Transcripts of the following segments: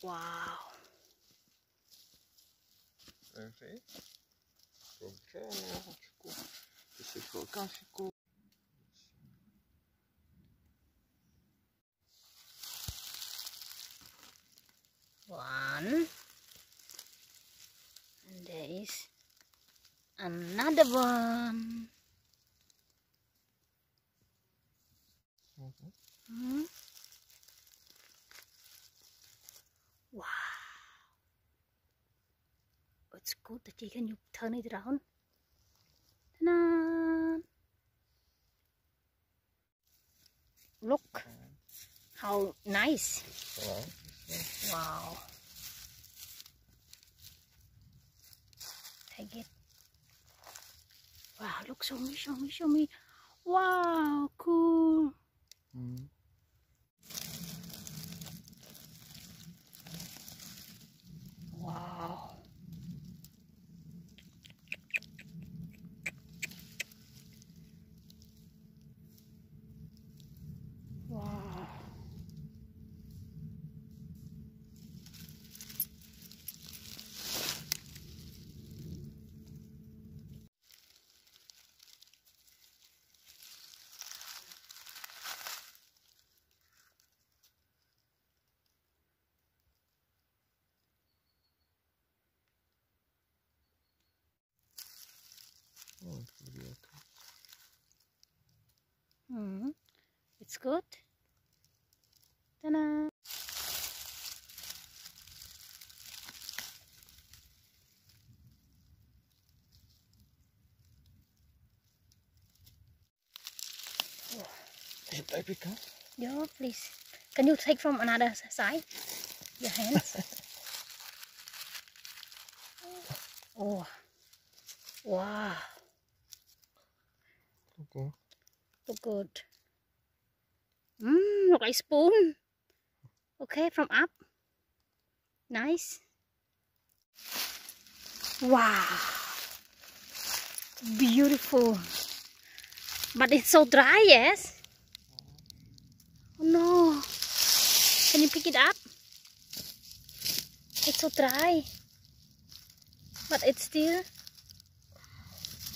Wow. One. And there is another one. Wow. It's good that you can turn it around. Ta-da! Look how nice. Wow. Take it. Wow, look, show me. Wow, cool. Wow. Wow. It's good. Ta-da! Is it baby cat? Yeah, please. Can you take from another side? Your hands. Oh. Wow. Okay. Look good. Look like spoon. Okay, from up. Nice. Wow. Beautiful. But it's so dry, yes? Oh no. Can you pick it up? It's so dry. But it's still.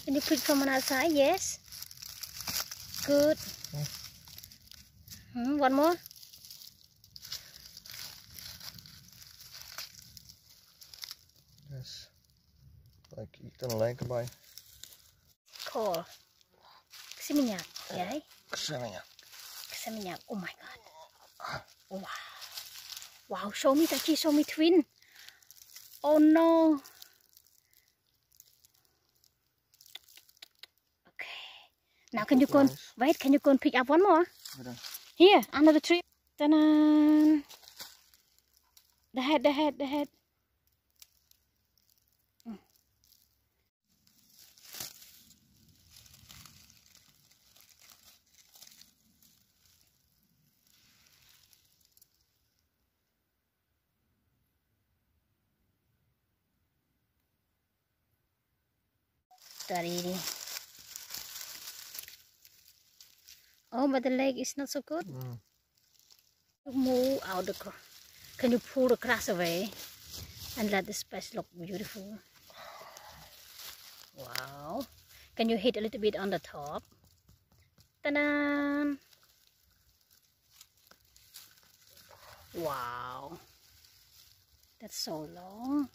Can you pick from another side? Yes. Good. One more. Yes. Like eaten leg by. Cool. Keseminyak, yeah? Keseminyak. Oh my god. Wow. Wow, show me Tachi, show me twin. Oh no. Okay. Now can you go and, wait, can you go and pick up one more? Here, another tree. Ta-da! The head. Daddy. Oh, but the leg is not so good. Move out the grass. Can you pull the grass away and let the space look beautiful? Wow. Can you hit a little bit on the top? Ta-da! Wow. That's so long.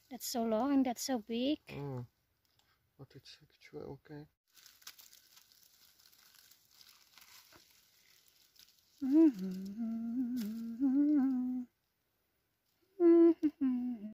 That's so long and that's so big. But it's actually okay.